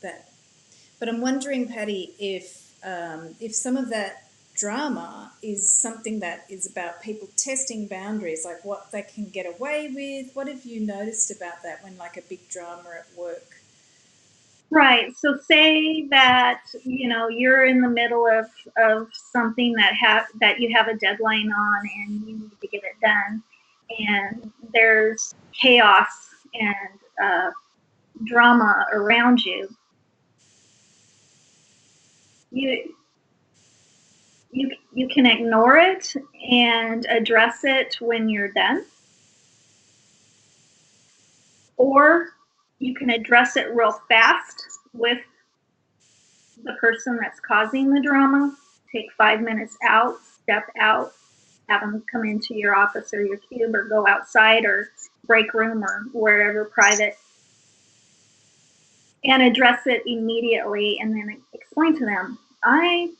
that. But I'm wondering, Patty, if some of that drama is something that is about people testing boundaries, like what they can get away with. What have you noticed about that when like a big drama at work? Right. So say that, you're in the middle of something that you have a deadline on and you need to get it done, and there's chaos and drama around you. You you can ignore it and address it when you're done, or you can address it real fast with the person that's causing the drama. Take 5 minutes out, step out, have them come into your office or your cube, or go outside or break room or wherever private, and address it immediately, and then explain to them, I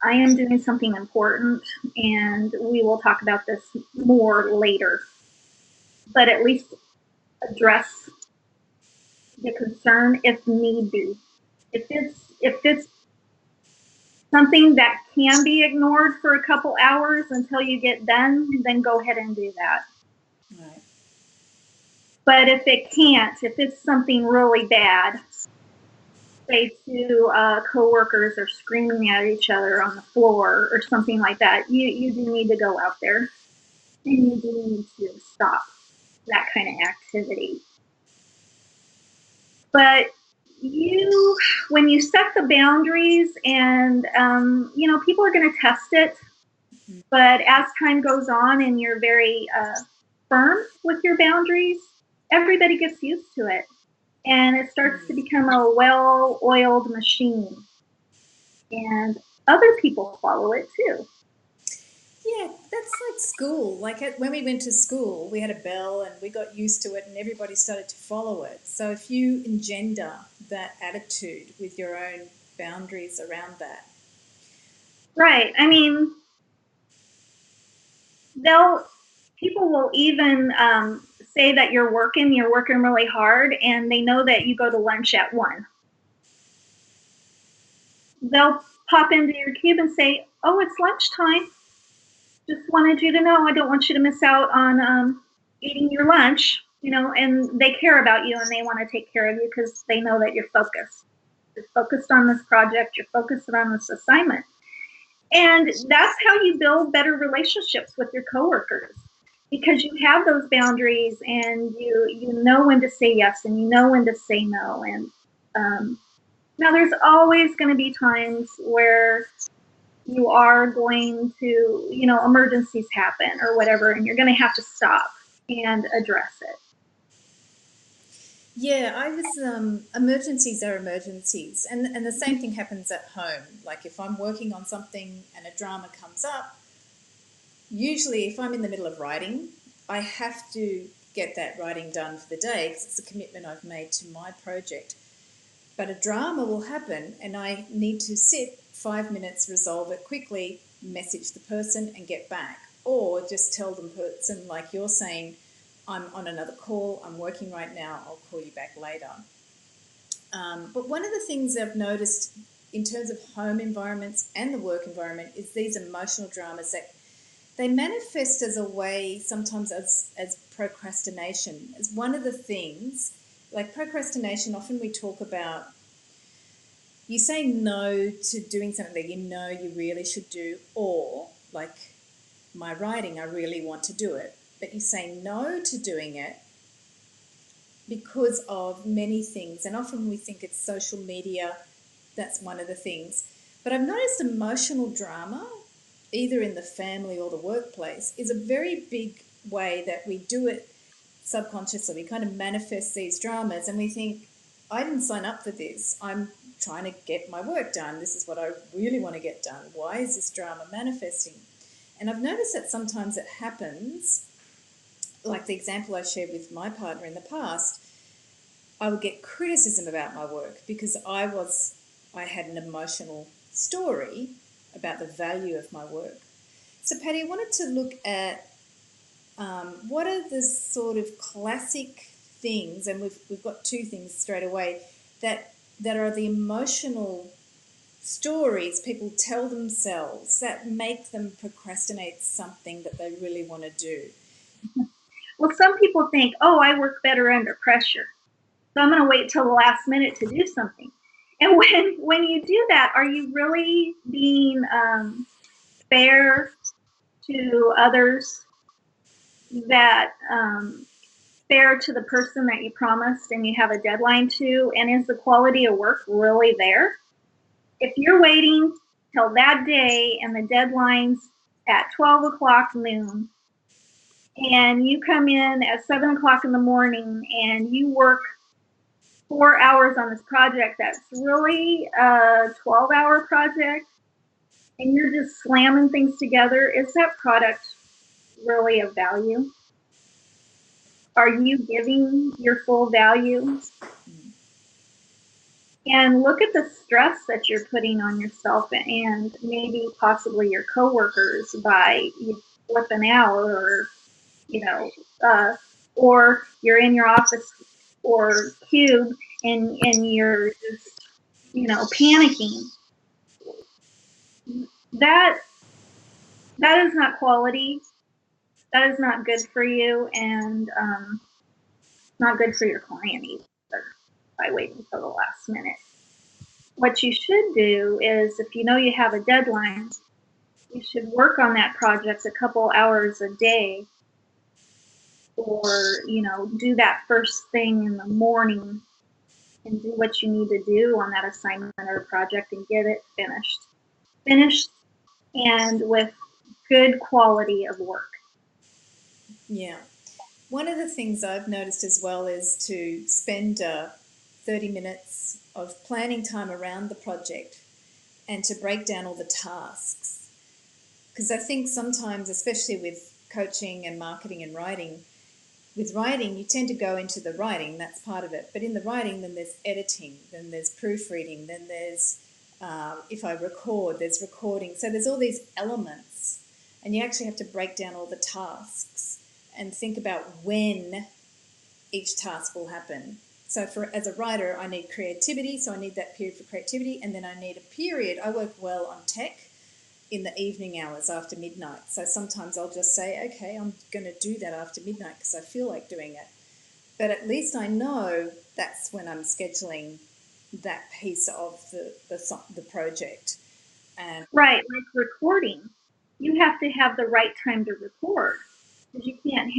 am doing something important, and we will talk about this more later. But at least address the concern if need be. If it's something that can be ignored for a couple hours until you get done, then go ahead and do that. Right. But if it can't, if it's something really bad, say two coworkers are screaming at each other on the floor or something like that, you do need to go out there and you do need to stop that kind of activity. But when you set the boundaries, and people are going to test it, but as time goes on and you're very firm with your boundaries, everybody gets used to it, and it starts to become a well-oiled machine, and other people follow it too. Yeah, that's like school. When we went to school, we had a bell and we got used to it and everybody started to follow it. So if you engender that attitude with your own boundaries around that. Right. I mean, people will even say that you're working really hard, and they know that you go to lunch at 1. They'll pop into your cube and say, oh, it's lunchtime. Just wanted you to know I don't want you to miss out on eating your lunch, and they care about you and they want to take care of you because they know that you're focused. You're focused on this project. You're focused on this assignment. And that's how you build better relationships with your coworkers, because you have those boundaries, and you know when to say yes and you know when to say no. And now there's always going to be times where you are going to, emergencies happen or whatever, and you're going to have to stop and address it. Yeah, emergencies are emergencies. And the same thing happens at home. Like if I'm working on something and a drama comes up, usually if I'm in the middle of writing, I have to get that writing done for the day because it's a commitment I've made to my project. But a drama will happen and I need to sit 5 minutes, resolve it quickly, message the person and get back. Or just tell the person, like you're saying, I'm on another call, I'm working right now, I'll call you back later. But one of the things I've noticed in terms of home environments and the work environment is these emotional dramas that they manifest as a way sometimes as procrastination. As one of the things, like procrastination, often we talk about you say no to doing something that you know you really should do, or like my writing, I really want to do it, but you say no to doing it because of many things. And often we think it's social media, that's one of the things. But I've noticed emotional drama, either in the family or the workplace, is a very big way that we do it subconsciously. We kind of manifest these dramas and we think, I didn't sign up for this. I'm trying to get my work done. This is what I really want to get done. Why is this drama manifesting? And I've noticed that sometimes it happens, like the example I shared with my partner in the past, I would get criticism about my work because I had an emotional story about the value of my work. So, Patty, I wanted to look at what are the sort of classic things, and we've got two things straight away, that that are the emotional stories people tell themselves that make them procrastinate something that they really want to do. Well, some people think, oh, I work better under pressure, so I'm going to wait till the last minute to do something. And when you do that, are you really being fair to others, that fair to the person that you promised and you have a deadline to? And is the quality of work really there? If you're waiting till that day and the deadline's at 12 o'clock noon, and you come in at 7 o'clock in the morning and you work 4 hours on this project that's really a 12-hour project, and you're just slamming things together, is that product really of value? Are you giving your full value? And look at the stress that you're putting on yourself and maybe possibly your coworkers by you flipping out, or or you're in your office or cube and you're just panicking. That is not quality. That is not good for you, and not good for your client either by waiting till the last minute. What you should do is, if you know you have a deadline, you should work on that project a couple hours a day, or do that first thing in the morning and do what you need to do on that assignment or project and get it finished and with good quality of work. Yeah. One of the things I've noticed as well is to spend 30 minutes of planning time around the project and to break down all the tasks. Because I think sometimes, especially with coaching and marketing and writing, with writing, you tend to go into the writing, that's part of it. But in the writing, then there's editing, then there's proofreading, then there's, if I record, there's recording. So there's all these elements, and you actually have to break down all the tasks and think about when each task will happen. So as a writer, I need creativity, so I need that period for creativity, and then I need a period. I work well on tech in the evening hours after midnight. So sometimes I'll just say, okay, I'm going to do that after midnight because I feel like doing it. But at least I know that's when I'm scheduling that piece of the project. And right, like recording, you have to have the right time to record, because you can't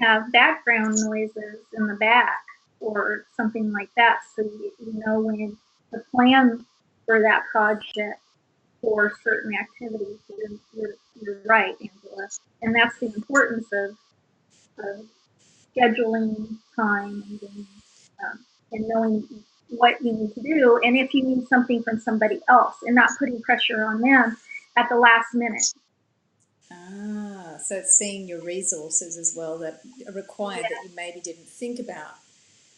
have background noises in the back or something like that. So you know when to plan for that project for certain activities. You're right, Angela. And that's the importance of scheduling time and knowing what you need to do, and if you need something from somebody else, and not putting pressure on them at the last minute. So it's seeing your resources as well that are required that you maybe didn't think about.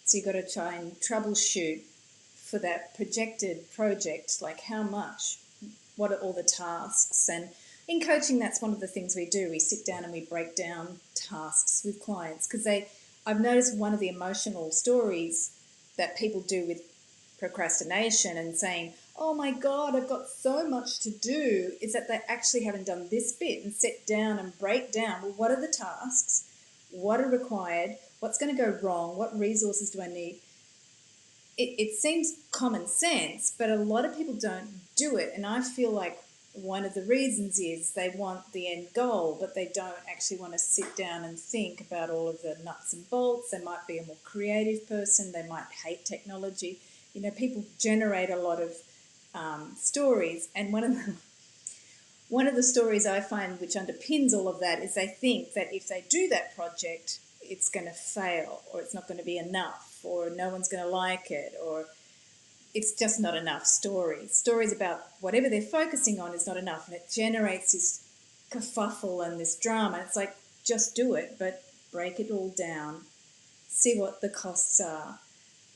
So you've got to try and troubleshoot for that projected project, like how much, what are all the tasks. And in coaching, that's one of the things we do. We sit down and we break down tasks with clients, because I've noticed one of the emotional stories that people do with procrastination and saying, oh my God, I've got so much to do, is that they actually haven't done this bit and sit down and break down, well, what are the tasks? What are required? What's going to go wrong? What resources do I need? It seems common sense, but a lot of people don't do it. And I feel like one of the reasons is they want the end goal, but they don't actually want to sit down and think about all of the nuts and bolts. They might be a more creative person. They might hate technology. People generate a lot of stories. And one of the stories I find which underpins all of that is they think that if they do that project, it's going to fail, or it's not going to be enough, or no one's going to like it, or it's just not enough stories about whatever they're focusing on is not enough, and it generates this kerfuffle and this drama. It's like, just do it, but break it all down, see what the costs are,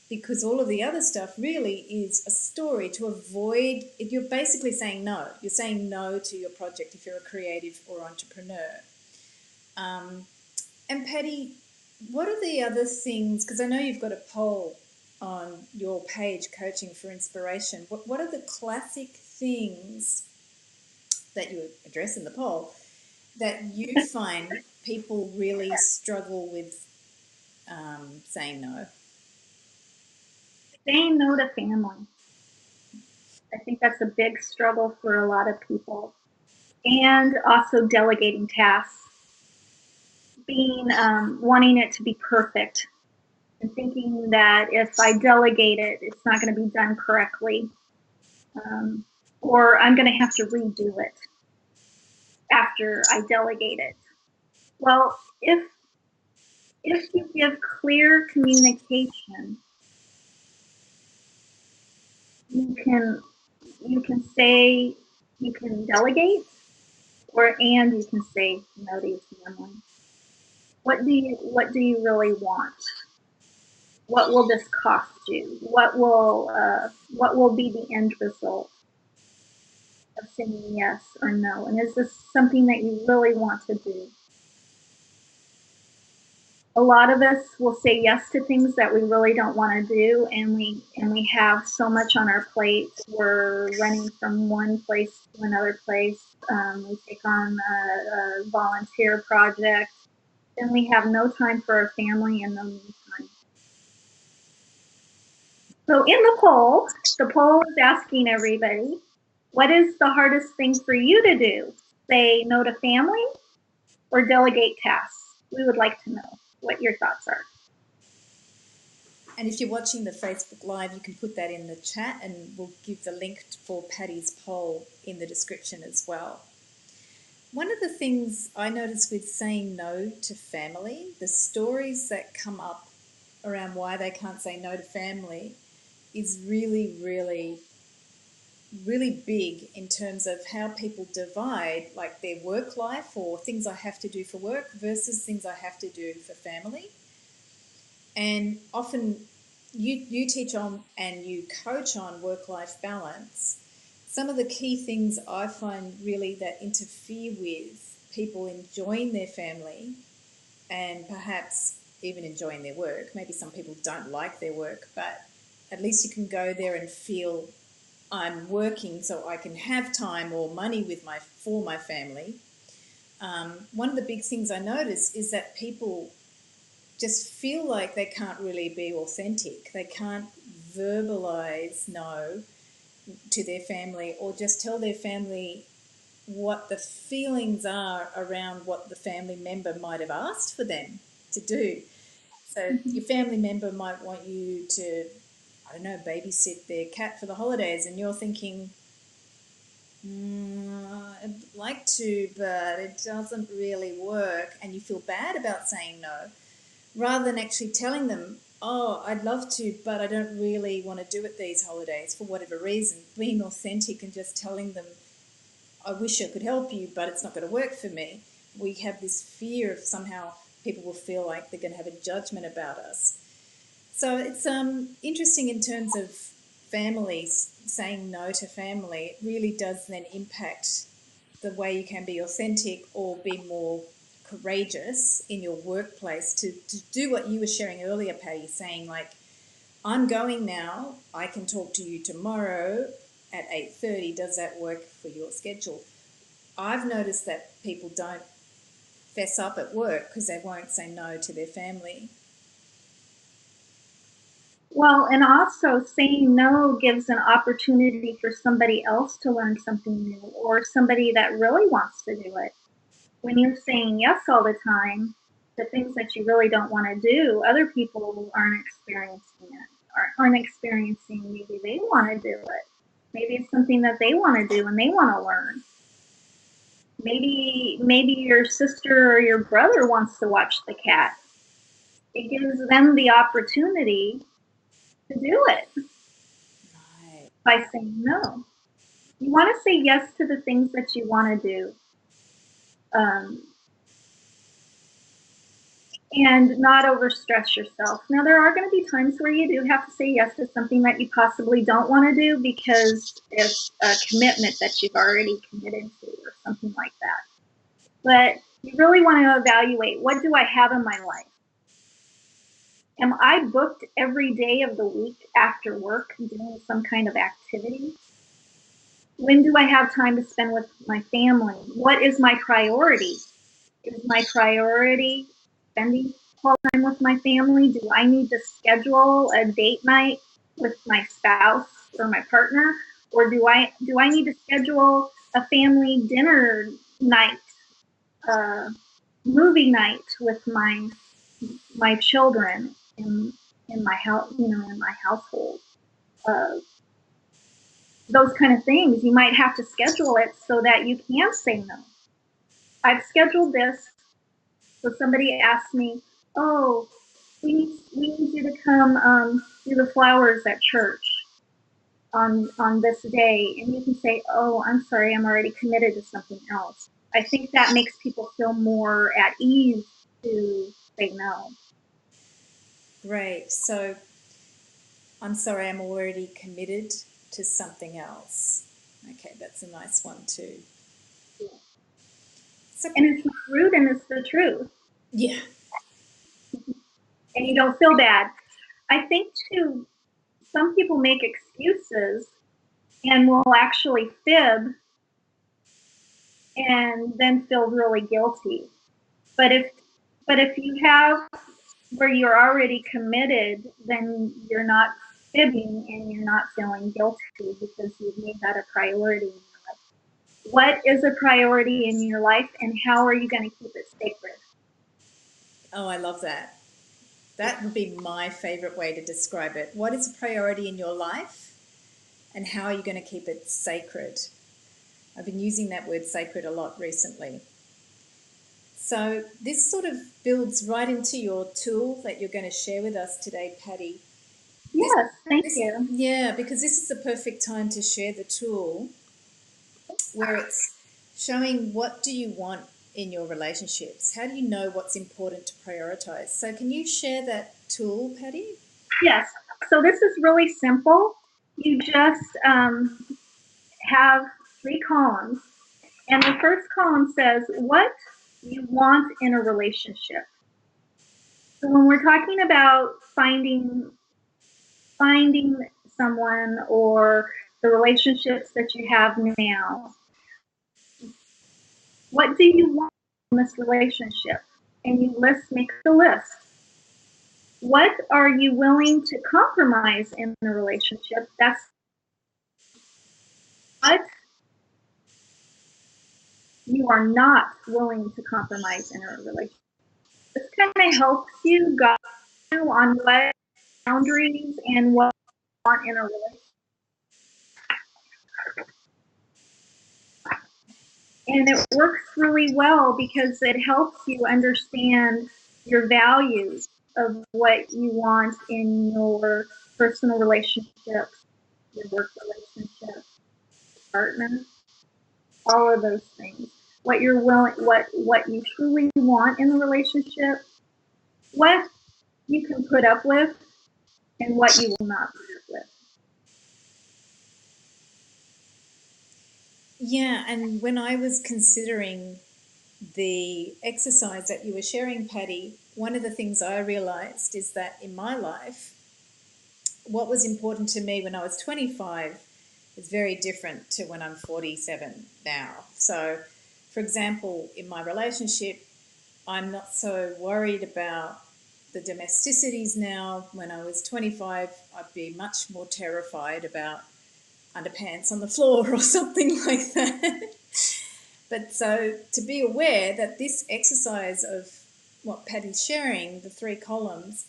because all of the other stuff really is a story to avoid. You're basically saying no. You're saying no to your project if you're a creative or entrepreneur. And Patty, what are the other things, because I know you've got a poll on your page, Coaching for Inspiration, what are the classic things that you address in the poll that you find people really struggle with saying no? Saying no to family. I think that's a big struggle for a lot of people. And also delegating tasks. Being wanting it to be perfect and thinking that if I delegate it, it's not going to be done correctly, or I'm going to have to redo it after I delegate it. Well, if you give clear communication, you can say, you can delegate, and you can say no to your family. What do you really want? What will this cost you? What will be the end result of saying yes or no? And is this something that you really want to do? A lot of us will say yes to things that we really don't want to do, and we have so much on our plate. We're running from one place to another place. We take on a volunteer project, and we have no time for our family and no me time. So in the poll is asking everybody, what is the hardest thing for you to do? Say no to family or delegate tasks? We would like to know what your thoughts are. And if you're watching the Facebook Live, you can put that in the chat, and we'll give the link for Patty's poll in the description as well. One of the things I notice with saying no to family, the stories that come up around why they can't say no to family is really, really, really big in terms of how people divide like their work life or things I have to do for work versus things I have to do for family. And often you teach on and you coach on work-life balance. Some of the key things I find really that interfere with people enjoying their family and perhaps even enjoying their work. Maybe some people don't like their work, but at least you can go there and feel I'm working so I can have time or money for my family. One of the big things I notice is that people just feel like they can't really be authentic. They can't verbalize no to their family or just tell their family what the feelings are around what the family member might have asked for them to do. So your family member might want you to, I don't know, babysit their cat for the holidays, and you're thinking, I'd like to, but it doesn't really work, and you feel bad about saying no, rather than actually telling them, oh, I'd love to, but I don't really want to do it these holidays for whatever reason. Being authentic and just telling them, I wish I could help you, but it's not going to work for me. We have this fear of somehow people will feel like they're going to have a judgment about us. So it's interesting in terms of families saying no to family. It really does then impact the way you can be authentic or be more courageous in your workplace to do what you were sharing earlier, Patty, saying like, I'm going now, I can talk to you tomorrow at 8:30. Does that work for your schedule? I've noticed that people don't fess up at work because they won't say no to their family. Well, and also saying no gives an opportunity for somebody else to learn something new, or somebody that really wants to do it. When you're saying yes all the time to things that you really don't want to do, other people aren't experiencing it, aren't experiencing maybe they want to do it. Maybe it's something that they want to do and they want to learn. Maybe your sister or your brother wants to watch the cat. It gives them the opportunity to do it. Right. By saying no. You want to say yes to the things that you want to do. And not overstress yourself. Now, there are going to be times where you do have to say yes to something that you possibly don't want to do because it's a commitment that you've already committed to or something like that. But you really want to evaluate, what do I have in my life? Am I booked every day of the week after work doing some kind of activity? When do I have time to spend with my family? What is my priority? Is my priority spending quality time with my family? Do I need to schedule a date night with my spouse or my partner? Or do I need to schedule a family dinner night, movie night with my children in my house, in my household? Those kind of things. You might have to schedule it so that you can say no. I've scheduled this. So somebody asked me, "Oh, we need you to come do the flowers at church on this day," and you can say, "Oh, I'm sorry, I'm already committed to something else." I think that makes people feel more at ease to say no. Great. So, I'm sorry, I'm already committed to something else. Okay, that's a nice one too. Yeah. So, And it's not rude, and it's the truth. yeah. And you don't feel bad. I think too, some people make excuses and will actually fib and then feel really guilty. But if you have where you're already committed, then you're not fibbing and you're not feeling guilty because you've made that a priority in your life. What is a priority in your life, and how are you going to keep it sacred? Oh, I love that. That would be my favorite way to describe it. What is a priority in your life, and how are you going to keep it sacred? I've been using that word sacred a lot recently. So this sort of builds right into your tool that you're going to share with us today, Patti. Yes, thank you. Yeah, because this is the perfect time to share the tool where it's showing what do you want in your relationships? How do you know what's important to prioritize? So can you share that tool, Patti? Yes. So this is really simple. You just have 3 columns, and the first column says what you want in a relationship. So when we're talking about finding someone or the relationships that you have now, what do you want in this relationship? And you make the list. What are you willing to compromise in the relationship? That's what you are not willing to compromise in a relationship. This kind of helps you guide you on what boundaries and what you want in a relationship. And it works really well because it helps you understand your values of what you want in your personal relationships, your work relationships, partner, all of those things. What you're willing, what you truly want in a relationship, what you can put up with, and what you will not put up with. Yeah, and when I was considering the exercise that you were sharing, Patti, one of the things I realized is that in my life, what was important to me when I was 25 is very different to when I'm 47 now. So, for example, in my relationship, I'm not so worried about the domesticities now. When I was 25, I'd be much more terrified about underpants on the floor or something like that. But so to be aware that this exercise of what Patti's sharing, the 3 columns,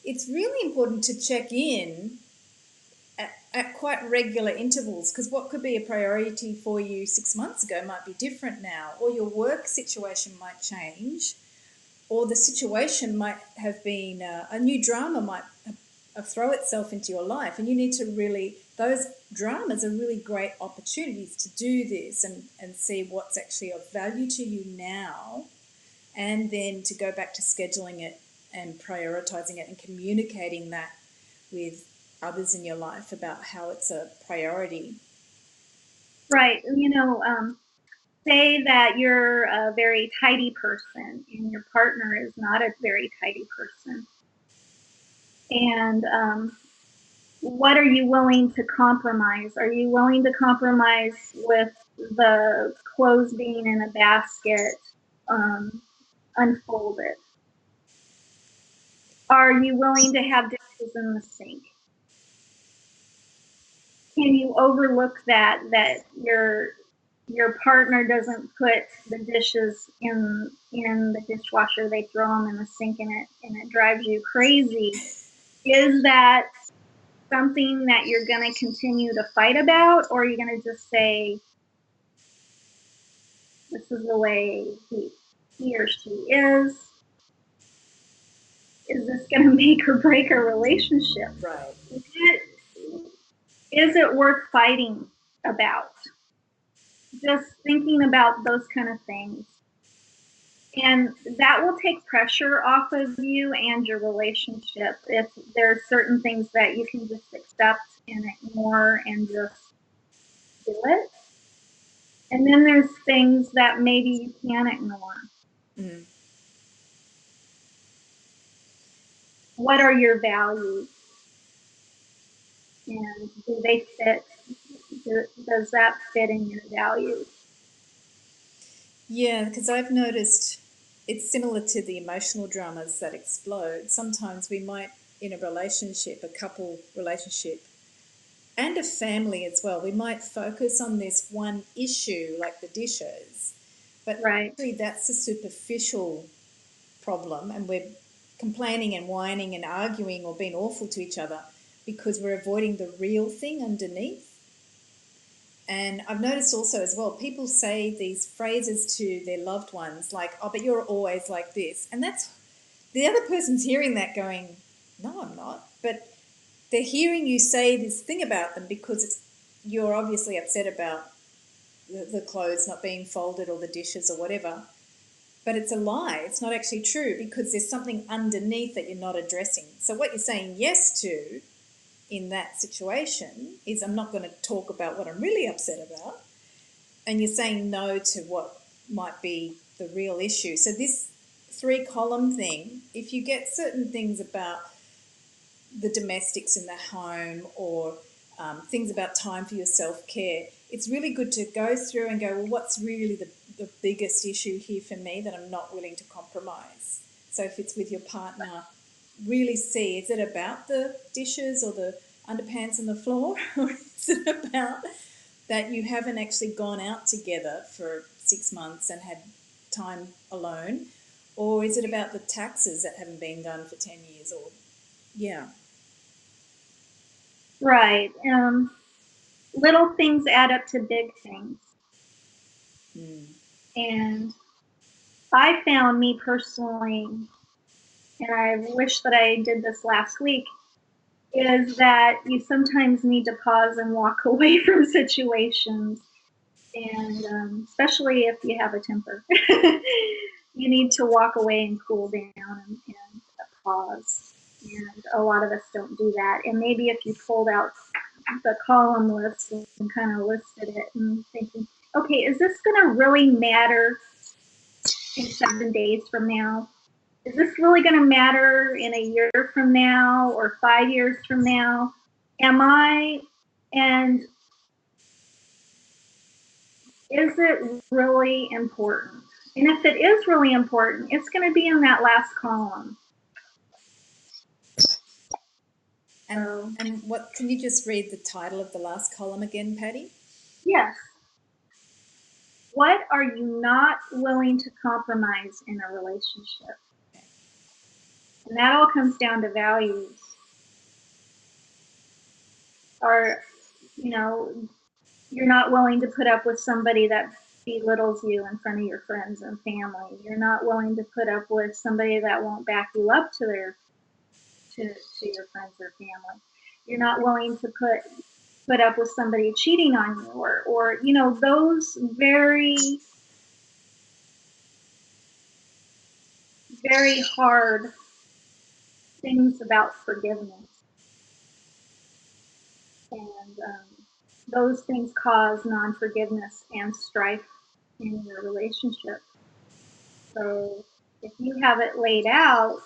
it's really important to check in at quite regular intervals, because what could be a priority for you 6 months ago might be different now, or your work situation might change, or the situation might have been a new drama might throw itself into your life, and you need to really, those dramas are really great opportunities to do this and see what's actually of value to you now, and then to go back to scheduling it and prioritizing it and communicating that with others in your life about how it's a priority. Right. Say that you're a very tidy person and your partner is not a very tidy person. And what are you willing to compromise? Are you willing to compromise with the clothes being in a basket unfolded? Are you willing to have dishes in the sink? Can you overlook that your partner doesn't put the dishes in the dishwasher, they throw them in the sink, and it drives you crazy? Is that something that you're going to continue to fight about, or are you going to just say, this is the way he or she is? Is this going to make or break a relationship? Right. Is it worth fighting about? Just thinking about those kind of things. And that will take pressure off of you and your relationship if there are certain things that you can just accept and ignore and just do it. And then there's things that maybe you can't ignore. Mm. What are your values? And do they fit? Does that fit in your values? Yeah, because I've noticed it's similar to the emotional dramas that explode. Sometimes we might, in a relationship, a couple relationship, and a family as well, we might focus on this one issue like the dishes, but Right. actually that's a superficial problem, and we're complaining and whining and arguing or being awful to each other because we're avoiding the real thing underneath. And I've noticed also as well, people say these phrases to their loved ones like, oh, but you're always like this. And that's the other person's hearing that going, no, I'm not. But they're hearing you say this thing about them because you're obviously upset about the clothes not being folded or the dishes or whatever. But it's a lie. It's not actually true because there's something underneath that you're not addressing. So what you're saying yes to in that situation is, I'm not going to talk about what I'm really upset about. And you're saying no to what might be the real issue. So this 3-column thing, if you get certain things about the domestics in the home or things about time for your self-care, it's really good to go through and go, well, what's really the biggest issue here for me that I'm not willing to compromise? So if it's with your partner, really see, is it about the dishes or the underpants on the floor, or is it about that you haven't actually gone out together for 6 months and had time alone, or is it about the taxes that haven't been done for 10 years? Or yeah. Right. Little things add up to big things. And I found, me personally, and I wish that I did this last week, is that you sometimes need to pause and walk away from situations. And especially if you have a temper, you need to walk away and cool down and pause. And a lot of us don't do that. And maybe if you pulled out the column list and kind of listed it and thinking, okay, is this going to really matter in 7 days from now? Is this really going to matter in a year from now or 5 years from now? And is it really important? And if it is really important, it's going to be in that last column. And what, can you just read the title of the last column again, Patty? Yes. What are you not willing to compromise in a relationship? And that all comes down to values. Or, you're not willing to put up with somebody that belittles you in front of your friends and family. You're not willing to put up with somebody that won't back you up to your friends or family. You're not willing to put up with somebody cheating on you, or those very, very hard things about forgiveness. And those things cause non-forgiveness and strife in your relationship. So if you have it laid out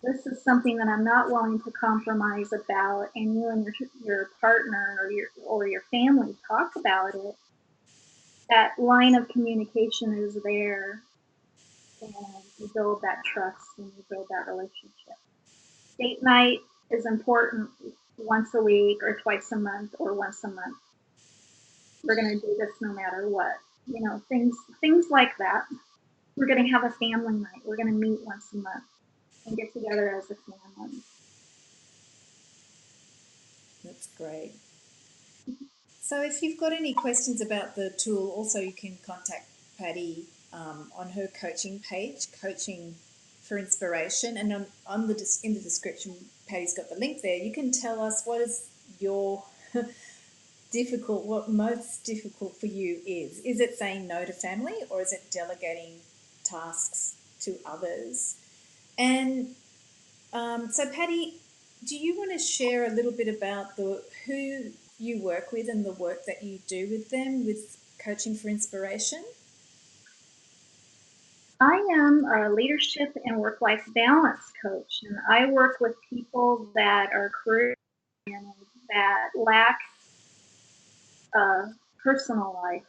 this is something that I'm not willing to compromise about, and you and your partner or your family talk about it, that line of communication is there, and you build that trust and you build that relationship. Date night is important once a week or twice a month or once a month. We're going to do this no matter what. Things like that. We're going to have a family night. We're going to meet once a month and get together as a family. That's great. So if you've got any questions about the tool, also you can contact Patti on her coaching page, Coaching for Inspiration, and in the description, Patti's got the link there. You can tell us what is your what most difficult for you is. Is it saying no to family, or is it delegating tasks to others? And so Patti, do you want to share a little bit about who you work with and the work that you do with them with Coaching for Inspiration? I am a leadership and work-life balance coach, and I work with people that are career that lack a personal life.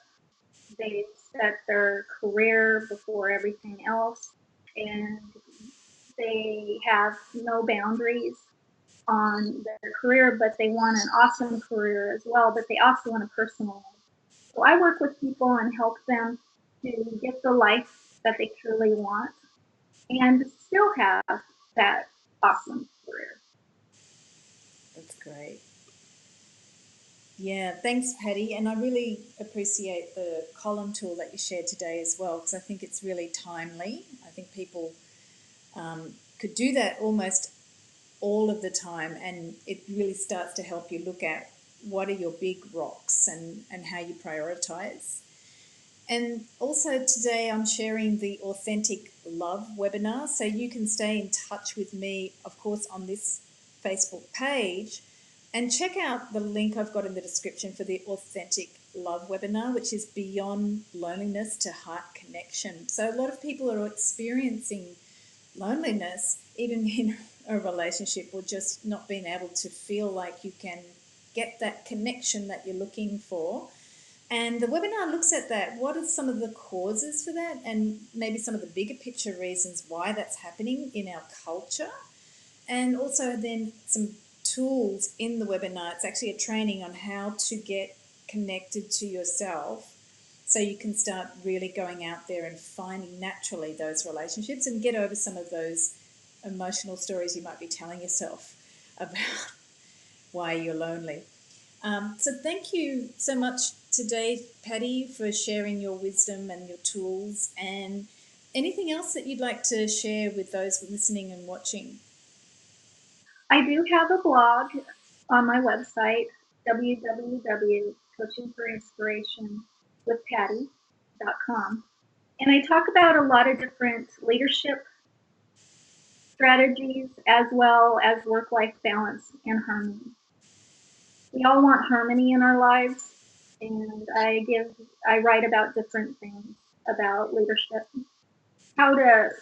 They set their career before everything else, and they have no boundaries on their career, but they want an awesome career as well, but they also want a personal life. So I work with people and help them to get the life that they truly want and still have that awesome career. That's great. Yeah, thanks, Patti. And I really appreciate the column tool that you shared today as well, because I think it's really timely. I think people could do that almost all of the time, and it really starts to help you look at what are your big rocks and how you prioritize. And also today I'm sharing the Authentic Love webinar, so you can stay in touch with me, of course, on this Facebook page, and check out the link I've got in the description for the Authentic Love webinar, which is Beyond Loneliness to Heart Connection. So a lot of people are experiencing loneliness, even in a relationship, or just not being able to feel like you can get that connection that you're looking for. And the webinar looks at that. What are some of the causes for that, and maybe some of the bigger picture reasons why that's happening in our culture? And also then some tools in the webinar. It's actually a training on how to get connected to yourself so you can start really going out there and finding naturally those relationships and get over some of those emotional stories you might be telling yourself about why you're lonely. So thank you so much today, Patti, for sharing your wisdom and your tools. And anything else that you'd like to share with those listening and watching? I do have a blog on my website, www.coachingforinspirationwithpatti.com. And I talk about a lot of different leadership strategies as well as work-life balance and harmony. We all want harmony in our lives, and I write about different things about leadership, how to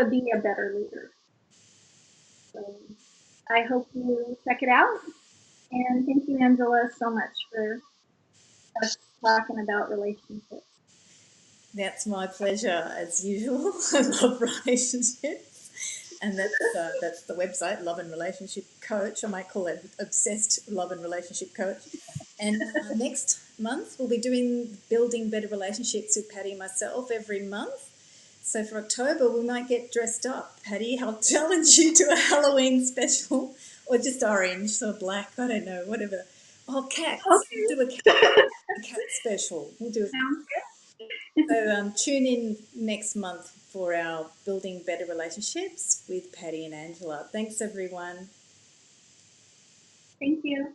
be a better leader. So I hope you check it out. And thank you, Angela, so much for us talking about relationships. That's my pleasure, as usual. I love relationships. And that's the website, Love and Relationship Coach. I might call it Obsessed Love and Relationship Coach. And next month we'll be doing Building Better Relationships with Patti and myself every month. So for October we might get dressed up. Patti, I'll challenge you to a Halloween special, or just orange or black, I don't know, whatever. Oh, cats. Okay. We'll do a cat special. We'll do it. Sounds good. So tune in next month for our Building Better Relationships with Patti and Angela. Thanks, everyone. Thank you.